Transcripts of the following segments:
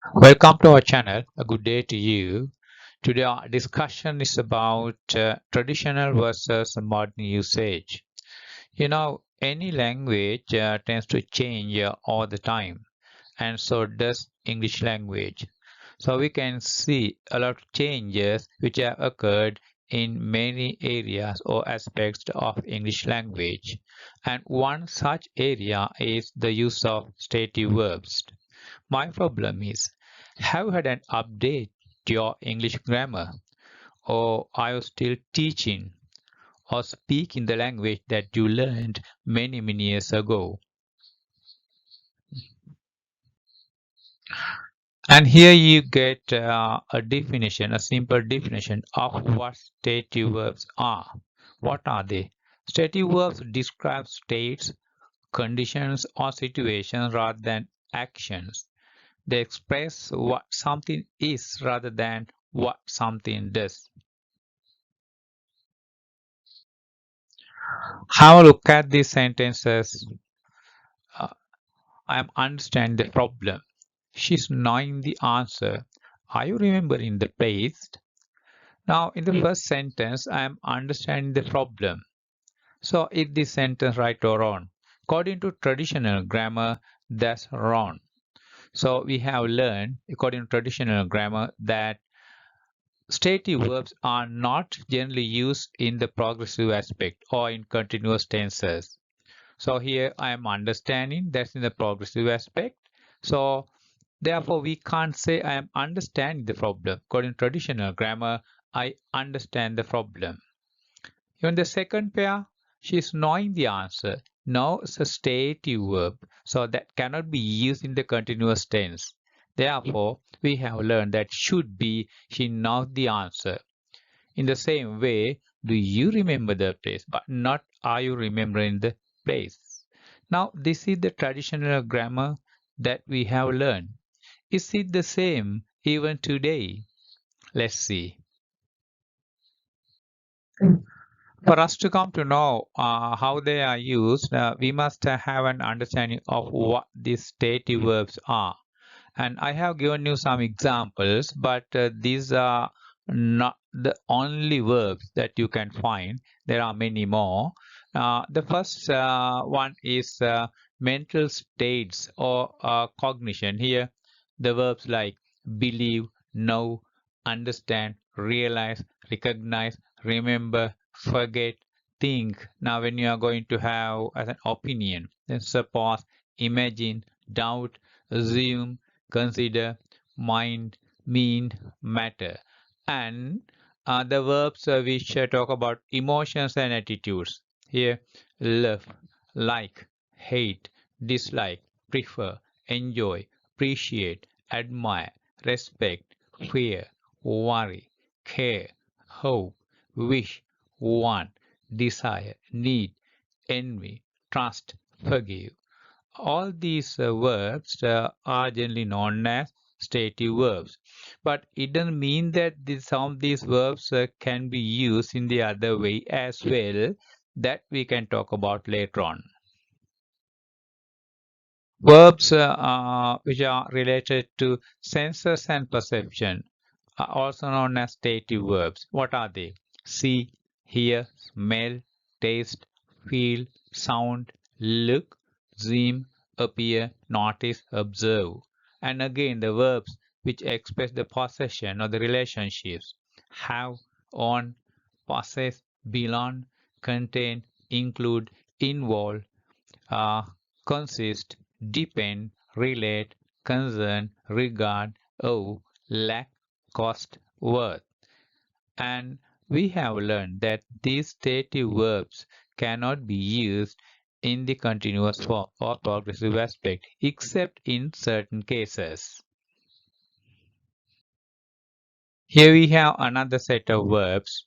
Welcome to our channel. A good day to you. Today our discussion is about traditional versus modern usage. Any language tends to change all the time, and so does English language. So we can see a lot of changes which have occurred in many areas or aspects of English language. And one such area is the use of stative verbs. My problem is, have you had an update to your English grammar, or are you still teaching or speaking the language that you learned many, many years ago? And here you get a definition, a simple definition of what stative verbs are. What are they? Stative verbs describe states, conditions, or situations rather than actions. They express what something is rather than what something does. Have a look at these sentences. Uh, I am understanding the problem. She's knowing the answer. Are you remembering the place? Now, in the first sentence, I am understanding the problem. So, is this sentence right or wrong? According to traditional grammar, that's wrong. So, we have learned, according to traditional grammar, that stative verbs are not generally used in the progressive aspect or in continuous tenses. So here I am understanding that's in the progressive aspect. So therefore we can't say I am understanding the problem. According to traditional grammar, I understand the problem. Even the second pair, she is knowing the answer. Know is a stative verb, so that cannot be used in the continuous tense. Therefore, we have learned that should be she knows the answer. In the same way, do you remember the place, but not are you remembering the place? Now, this is the traditional grammar that we have learned. Is it the same even today? Let's see. For us to come to know how they are used, we must have an understanding of what these stative verbs are. And I have given you some examples, but these are not the only verbs that you can find. There are many more. The first one is mental states or cognition. Here, the verbs like believe, know, understand, realize, recognize, remember, forget, think. Now, when you are going to have as an opinion, then suppose, imagine, doubt, assume, consider, mind, mean, matter. And the verbs which talk about emotions and attitudes. Here, love, like, hate, dislike, prefer, enjoy, appreciate, admire, respect, fear, worry, care, hope, wish, want, desire, need, envy, trust, forgive. All these verbs are generally known as stative verbs, but it doesn't mean that some of these verbs can be used in the other way as well, that we can talk about later on. Verbs which are related to senses and perception are also known as stative verbs. What are they? See, hear, smell, taste, feel, sound, look, seem, appear, notice, observe. And again, the verbs which express the possession or the relationships: have, own, possess, belong, contain, include, involve, uh, consist, depend, relate, concern, regard, owe, lack, cost, worth. And we have learned that these stative verbs cannot be used in the continuous form or progressive aspect except in certain cases. Here we have another set of verbs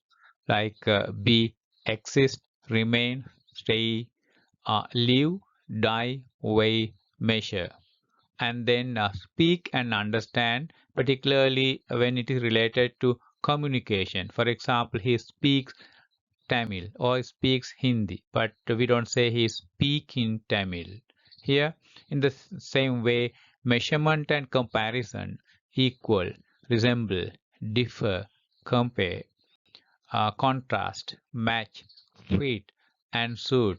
like be, exist, remain, stay, live, die, weigh, measure. And then speak and understand, particularly when it is related to communication. For example, he speaks Tamil or speaks Hindi, but we don't say he speaking Tamil. Here, in the same way, measurement and comparison. equal, resemble, differ, compare, contrast, match, fit, and suit.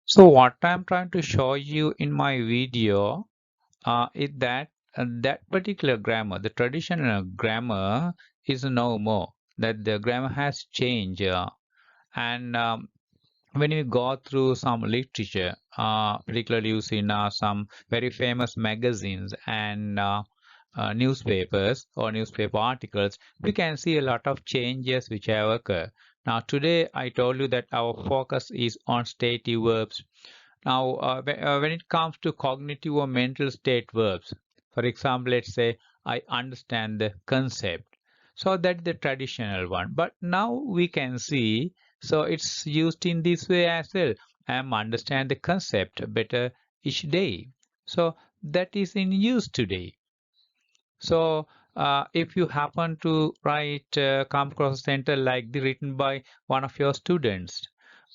So what I'm trying to show you in my video is that that particular grammar, the traditional grammar, is no more. That the grammar has changed, and when you go through some literature, particularly you see now some very famous magazines and newspapers or newspaper articles, we can see a lot of changes which have occurred. Now, today I told you that our focus is on stative verbs. Now, when it comes to cognitive or mental state verbs, for example, let's say I understand the concept. So that's the traditional one. But now we can see, so it's used in this way as well. I am understand the concept better each day. So that is in use today. So if you happen to write come across a sentence like the written by one of your students,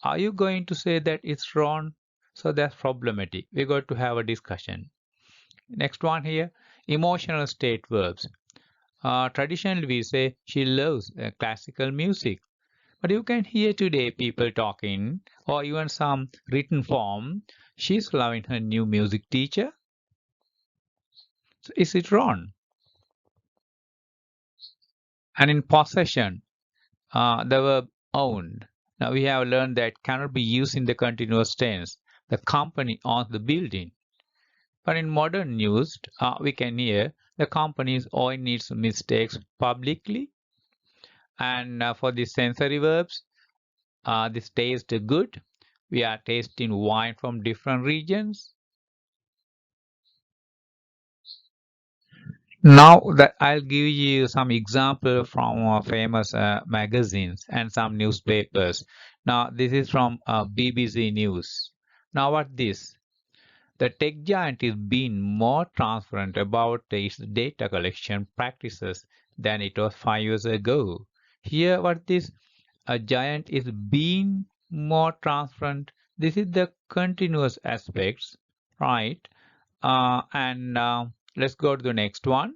are you going to say that it's wrong? So that's problematic. We're going to have a discussion. Next one here, emotional state verbs. Traditionally, we say she loves classical music, but you can hear today people talking, or even some written form. She's loving her new music teacher. So is it wrong? And in possession, the verb owned. Now we have learned that cannot be used in the continuous tense. The company owns the building. But in modern use, we can hear the company is owning its mistakes publicly. And for the sensory verbs, this taste good. We are tasting wine from different regions. Now that I'll give you some example from famous magazines and some newspapers. Now this is from BBC News. Now what this? The tech giant is being more transparent about its data collection practices than it was 5 years ago. Here what this? A giant is being more transparent. This is the continuous aspects, right? And let's go to the next one.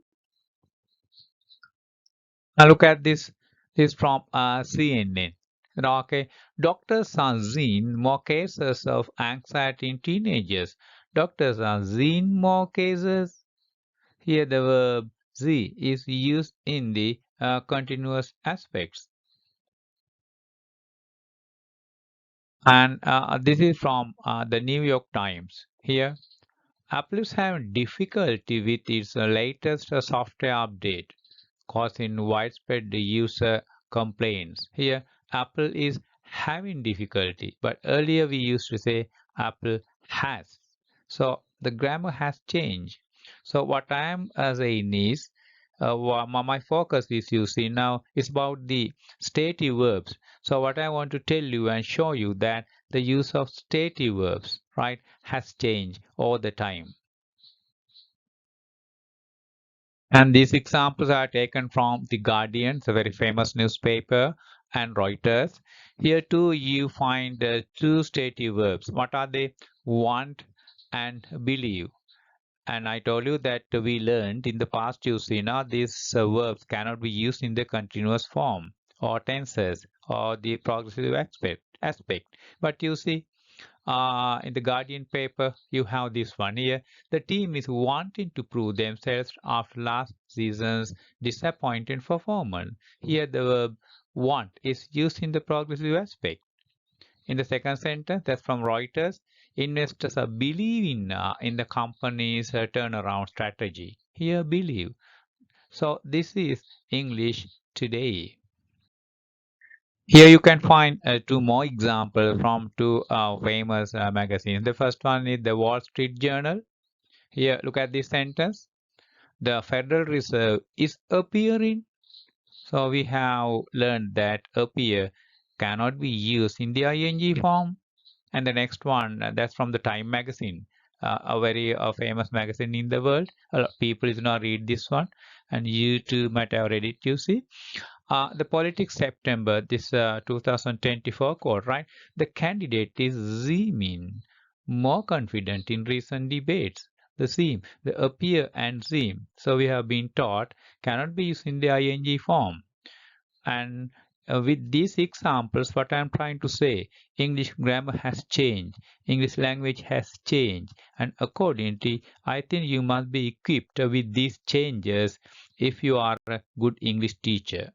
Now look at this. This is from CNN. Okay, doctors are seeing more cases of anxiety in teenagers. Doctors are seeing more cases. Here the verb Z is used in the continuous aspects. And this is from the New York Times. Here, Apple is having difficulty with its latest software update, causing widespread user complaints. Here, Apple is having difficulty, but earlier we used to say Apple has. So the grammar has changed. So what I am saying is, my focus is you see now is about the stative verbs. So what I want to tell you and show you that the use of stative verbs, right, has changed all the time. And these examples are taken from The Guardian, a very famous newspaper, and Reuters. Here too you find two stative verbs. What are they? Want and believe. And I told you that we learned in the past you see now these verbs cannot be used in the continuous form or tenses or the progressive aspect. But you see in the Guardian paper, you have this one here. The team is wanting to prove themselves after last season's disappointing performance. Here, the verb want is used in the progressive aspect. In the second sentence, that's from Reuters, investors are believing in the company's turnaround strategy. Here, believe. So, this is English today. Here you can find two more examples from two famous magazines. The first one is the Wall Street Journal. Here, look at this sentence. The Federal Reserve is appearing. So we have learned that appear cannot be used in the ing form. And the next one, that's from the Time magazine, a very famous magazine in the world. A lot of people do not read this one, and you too might have read it. You see. The politics September, this 2024 code, right? The candidate is Zemin. more confident in recent debates. The seem, the appear and seem, so we have been taught, cannot be used in the ing form. And with these examples, what I'm trying to say, English grammar has changed, English language has changed, and accordingly, I think you must be equipped with these changes if you are a good English teacher.